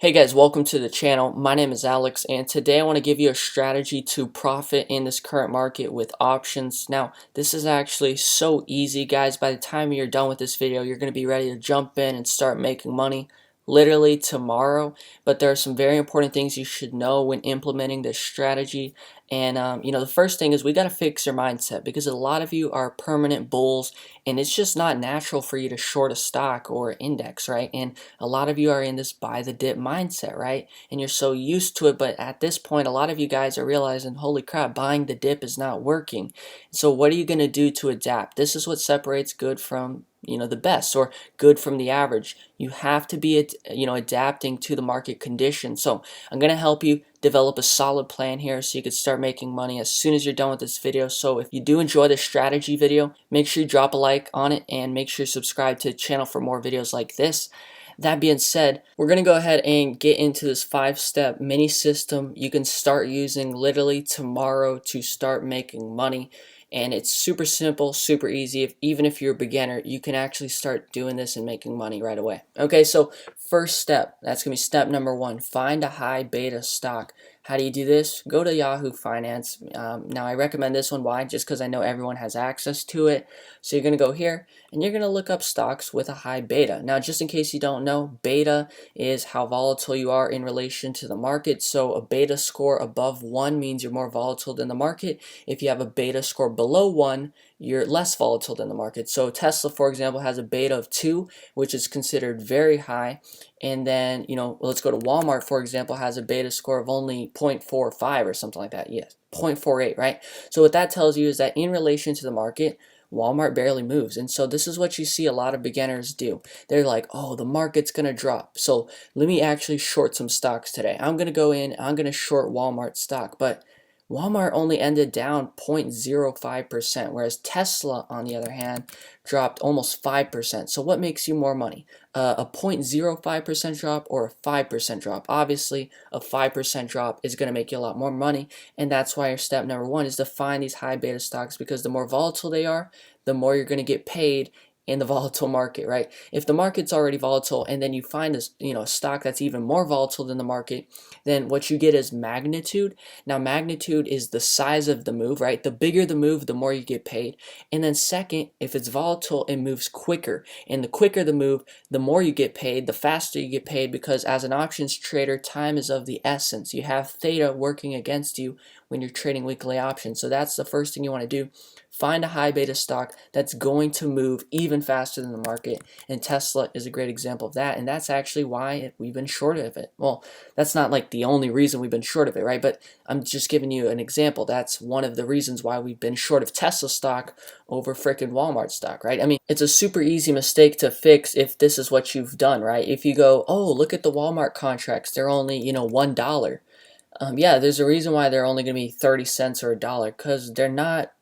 Hey guys, welcome to the channel. My name is Alex, and today I want to give you a strategy to profit in this current market with options. Now, this is actually so easy, guys. By the time you're done with this video, you're going to be ready to jump in and start making money literally tomorrow. But there are some very important things you should know when implementing this strategy. And the first thing is we got to fix your mindset, because a lot of you are permanent bulls and it's just not natural for you to short a stock or index, right? And a lot of you are in this buy the dip mindset, right? And you're so used to it, but at this point, a lot of you guys are realizing, holy crap, buying the dip is not working. So what are you going to do to adapt? This is what separates good from the best, or good from the average. You have to be adapting to the market conditions. So I'm going to help you develop a solid plan here so you can start making money as soon as you're done with this video. So if you do enjoy this strategy video, make sure you drop a like on it and make sure you subscribe to the channel for more videos like this. That being said, we're going to go ahead and get into this 5-step mini system you can start using literally tomorrow to start making money. And it's super simple, super easy. Even if you're a beginner, you can actually start doing this and making money right away. Okay, so first step, that's going to be step number 1. Find a high beta stock. How do you do this? Go to Yahoo Finance. Now, I recommend this one. Why? Just because I know everyone has access to it. So you're going to go here, and you're going to look up stocks with a high beta. Now, just in case you don't know, beta is how volatile you are in relation to the market. So a beta score above 1 means you're more volatile than the market. If you have a beta score below 1, you're less volatile than the market. So Tesla, for example, has a beta of 2, which is considered very high. And then, let's go to Walmart, for example, has a beta score of only 0.45 or something like that. Yes, 0.48, right? So what that tells you is that in relation to the market, Walmart barely moves. And so this is what you see a lot of beginners do. They're like, oh, the market's going to drop, so let me actually short some stocks today. I'm going to go in, I'm going to short Walmart stock. But Walmart only ended down 0.05%, whereas Tesla, on the other hand, dropped almost 5%. So what makes you more money? A 0.05% drop or a 5% drop? Obviously, a 5% drop is going to make you a lot more money, and that's why your step number 1 is to find these high beta stocks, because the more volatile they are, the more you're going to get paid in the volatile market, right? If the market's already volatile and then you find a stock that's even more volatile than the market, then what you get is magnitude. Now, magnitude is the size of the move, right? The bigger the move, the more you get paid. And then second, if it's volatile, it moves quicker. And the quicker the move, the more you get paid, the faster you get paid, because as an options trader, time is of the essence. You have theta working against you when you're trading weekly options. So that's the first thing you want to do. Find a high beta stock that's going to move even faster than the market, and Tesla is a great example of that, and that's actually why we've been short of it. Well, that's not like the only reason we've been short of it, right? But I'm just giving you an example. That's one of the reasons why we've been short of Tesla stock over frickin' Walmart stock, right? I mean, it's a super easy mistake to fix if this is what you've done, right? If you go, oh, look at the Walmart contracts, they're only, $1. Yeah, there's a reason why they're only going to be 30 cents or $1, because they're not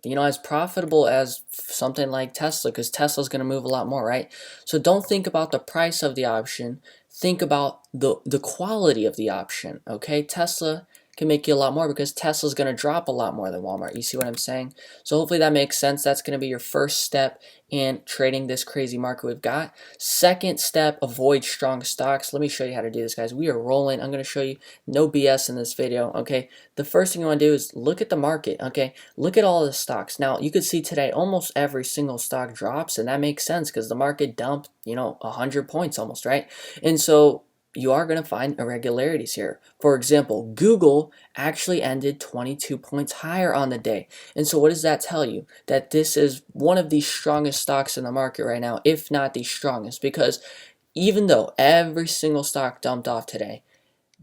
as profitable as something like Tesla, because Tesla's going to move a lot more, right? So don't think about the price of the option. Think about the quality of the option, okay? Tesla can make you a lot more because Tesla's going to drop a lot more than Walmart. You see what I'm saying? So hopefully that makes sense. That's going to be your first step in trading this crazy market we've got. Second step, avoid strong stocks. Let me show you how to do this, guys. We are rolling. I'm going to show you no BS in this video, okay? The first thing you want to do is look at the market, okay? Look at all the stocks. Now, you could see today almost every single stock drops, and that makes sense because the market dumped, 100 points almost, right? And so you are going to find irregularities here. For example, Google actually ended 22 points higher on the day. And so what does that tell you? That this is one of the strongest stocks in the market right now, if not the strongest, because even though every single stock dumped off today,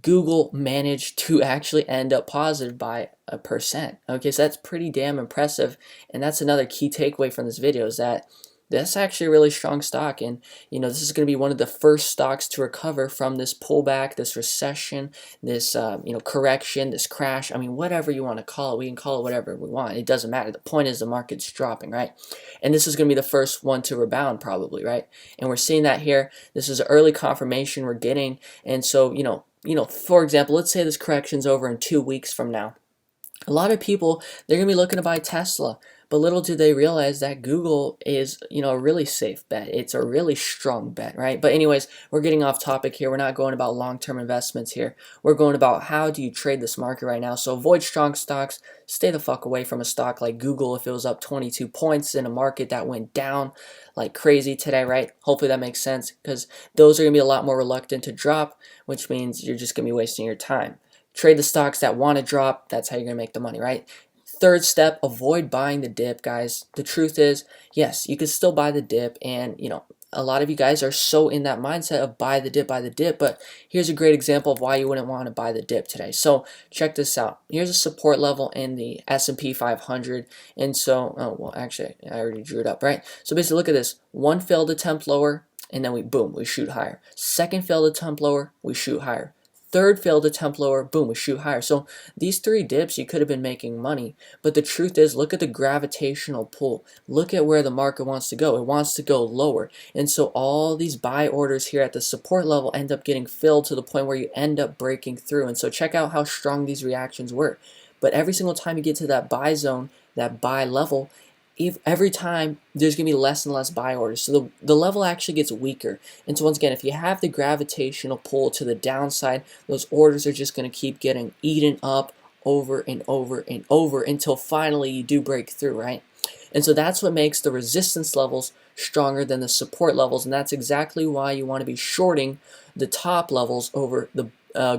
Google managed to actually end up positive by 1%. Okay, so that's pretty damn impressive. And that's another key takeaway from this video, is that that's actually a really strong stock, and this is going to be one of the first stocks to recover from this pullback, this recession, this correction, this crash. I mean, whatever you want to call it, we can call it whatever we want. It doesn't matter. The point is the market's dropping, right? And this is going to be the first one to rebound, probably, right? And we're seeing that here. This is early confirmation we're getting, and so for example, let's say this correction's over in 2 weeks from now. A lot of people, they're going to be looking to buy Tesla. But little do they realize that Google is, a really safe bet. It's a really strong bet, right? But anyways, we're getting off topic here. We're not going about long-term investments here. We're going about how do you trade this market right now. So avoid strong stocks. Stay the fuck away from a stock like Google if it was up 22 points in a market that went down like crazy today, right? Hopefully that makes sense, because those are going to be a lot more reluctant to drop, which means you're just going to be wasting your time. Trade the stocks that want to drop. That's how you're going to make the money, right? Third step, avoid buying the dip, guys. The truth is, yes, you can still buy the dip, and a lot of you guys are so in that mindset of buy the dip, but here's a great example of why you wouldn't want to buy the dip today. So check this out. Here's a support level in the S&P 500, and so, oh, well, actually, I already drew it up, right? So basically, look at this. One failed attempt lower, and then we shoot higher. Second failed attempt lower, we shoot higher. Third failed attempt lower, boom, we shoot higher. So these 3 dips, you could have been making money. But the truth is, look at the gravitational pull. Look at where the market wants to go. It wants to go lower. And so all these buy orders here at the support level end up getting filled to the point where you end up breaking through. And so check out how strong these reactions were. But every single time you get to that buy zone, that buy level, every time there's going to be less and less buy orders. So the level actually gets weaker. And so once again, if you have the gravitational pull to the downside, those orders are just going to keep getting eaten up over and over and over until finally you do break through, right? And so that's what makes the resistance levels stronger than the support levels. And that's exactly why you want to be shorting the top levels over the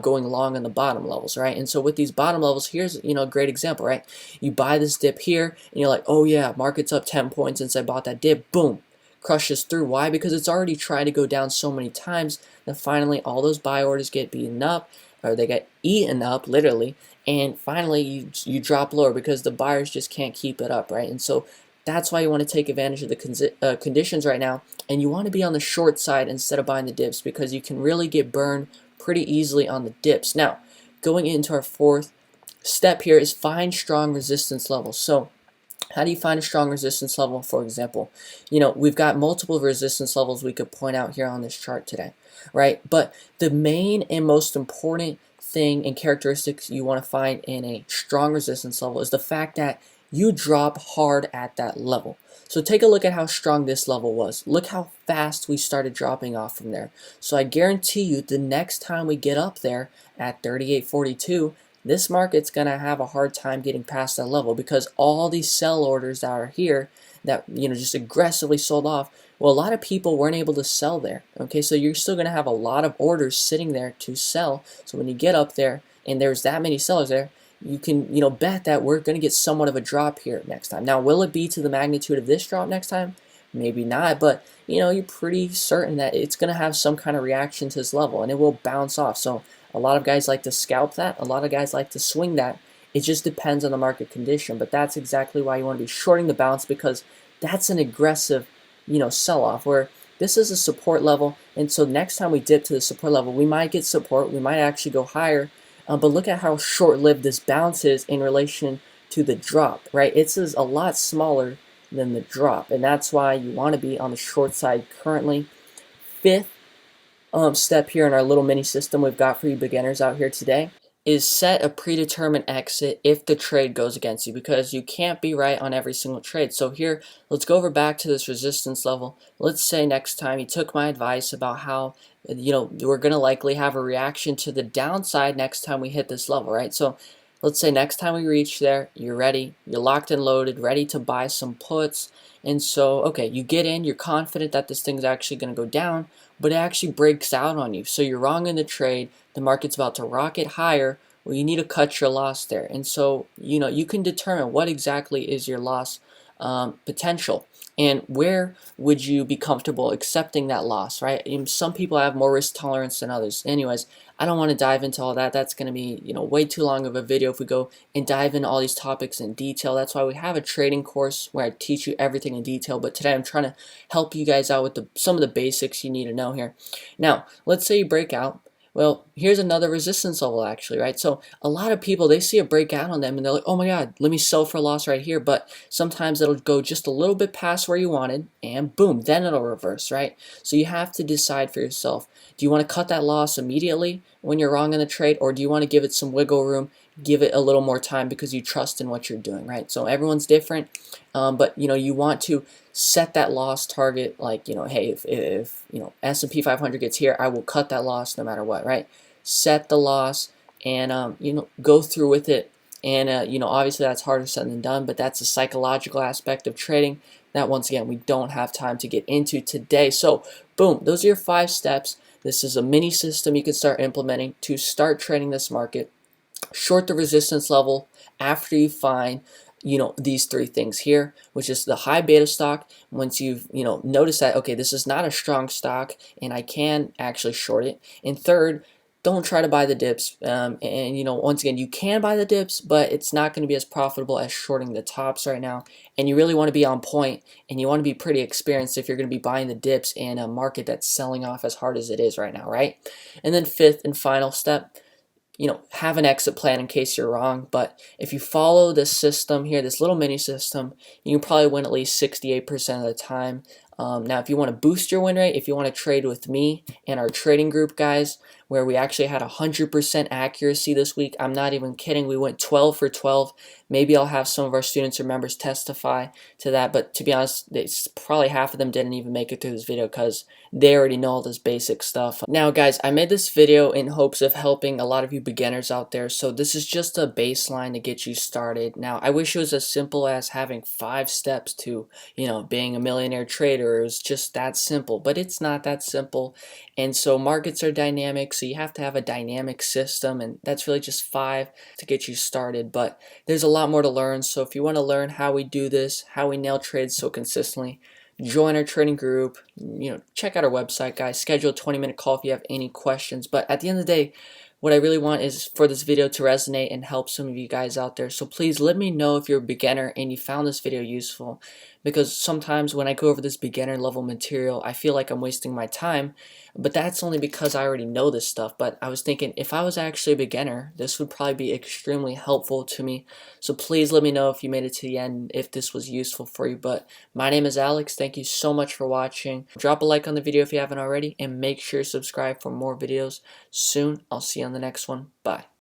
going long on the bottom levels, right? And so with these bottom levels, here's a great example, right? You buy this dip here, and you're like, oh yeah, market's up 10 points since I bought that dip. Boom, crushes through. Why? Because it's already tried to go down so many times that finally all those buy orders get beaten up, or they get eaten up, literally, and finally you drop lower because the buyers just can't keep it up, right? And so that's why you want to take advantage of the conditions right now, and you want to be on the short side instead of buying the dips, because you can really get burned pretty easily on the dips. Now, going into our fourth step here is find strong resistance levels. So how do you find a strong resistance level? For example, we've got multiple resistance levels we could point out here on this chart today, right? But the main and most important thing and characteristics you want to find in a strong resistance level is the fact that you drop hard at that level. So take a look at how strong this level was. Look how fast we started dropping off from there. So I guarantee you the next time we get up there at 38.42, this market's going to have a hard time getting past that level, because all these sell orders that are here that just aggressively sold off, well, a lot of people weren't able to sell there. Okay, so you're still going to have a lot of orders sitting there to sell. So when you get up there and there's that many sellers there, you can bet that we're going to get somewhat of a drop here next time. Now, will it be to the magnitude of this drop next time? Maybe not, but you're pretty certain that it's going to have some kind of reaction to this level, and it will bounce off. So a lot of guys like to scalp that. A lot of guys like to swing that. It just depends on the market condition, but that's exactly why you want to be shorting the bounce, because that's an aggressive sell-off, where this is a support level, and so next time we dip to the support level, we might get support, we might actually go higher, but look at how short-lived this bounce is in relation to the drop, right? It's a lot smaller than the drop, and that's why you want to be on the short side currently. Fifth step here in our little mini system we've got for you beginners out here today is set a predetermined exit if the trade goes against you, because you can't be right on every single trade. So here, let's go over back to this resistance level. Let's say next time you took my advice about how we're going to likely have a reaction to the downside next time we hit this level, right? So let's say next time we reach there, you're ready, you're locked and loaded, ready to buy some puts. And so, okay, you get in, you're confident that this thing's actually going to go down, but it actually breaks out on you. So you're wrong in the trade, the market's about to rocket higher, well, you need to cut your loss there. And so, you can determine what exactly is your loss potential, and where would you be comfortable accepting that loss, right? And some people have more risk tolerance than others. Anyways, I don't want to dive into all that. That's going to be, way too long of a video if we go and dive into all these topics in detail. That's why we have a trading course where I teach you everything in detail. But today I'm trying to help you guys out with some of the basics you need to know here. Now, let's say you break out. Well, here's another resistance level actually, right? So a lot of people, they see a breakout on them and they're like, oh my God, let me sell for a loss right here. But sometimes it'll go just a little bit past where you wanted and boom, then it'll reverse, right? So you have to decide for yourself. Do you want to cut that loss immediately when you're wrong in the trade, or do you want to give it some wiggle room, give it a little more time because you trust in what you're doing, right? So everyone's different, but you want to set that loss target, like hey, if S&P 500 gets here, I will cut that loss no matter what, right? Set the loss and go through with it. And obviously that's harder said than done, but that's a psychological aspect of trading that once again we don't have time to get into today. So boom, those are your 5 steps. This is a mini system you can start implementing to start trading this market. Short the resistance level after you find these 3 things here, which is the high beta stock. Once you've noticed that, okay, this is not a strong stock and I can actually short it. And third, don't try to buy the dips. And once again, you can buy the dips, but it's not going to be as profitable as shorting the tops right now. And you really want to be on point, and you want to be pretty experienced if you're going to be buying the dips in a market that's selling off as hard as it is right now, right? And then 5th and final step, have an exit plan in case you're wrong. But if you follow this system here, this little mini system, you can probably win at least 68% of the time. Now, if you want to boost your win rate, if you want to trade with me and our trading group guys, where we actually had 100% accuracy this week, I'm not even kidding, we went 12 for 12. Maybe I'll have some of our students or members testify to that, but to be honest, probably half of them didn't even make it through this video because they already know all this basic stuff. Now guys, I made this video in hopes of helping a lot of you beginners out there, so this is just a baseline to get you started. Now, I wish it was as simple as having 5 steps to, being a millionaire trader. It was just that simple, but it's not that simple. And so markets are dynamic, so you have to have a dynamic system, and that's really just 5 to get you started. But there's a lot more to learn, so if you want to learn how we do this, how we nail trades so consistently, join our trading group, check out our website, guys. Schedule a 20-minute call if you have any questions. But at the end of the day, what I really want is for this video to resonate and help some of you guys out there. So please let me know if you're a beginner and you found this video useful, because sometimes when I go over this beginner level material, I feel like I'm wasting my time, but that's only because I already know this stuff. But I was thinking, if I was actually a beginner, this would probably be extremely helpful to me. So please let me know if you made it to the end, if this was useful for you. But my name is Alex. Thank you so much for watching. Drop a like on the video if you haven't already, and make sure to subscribe for more videos soon. I'll see you on the next one. Bye.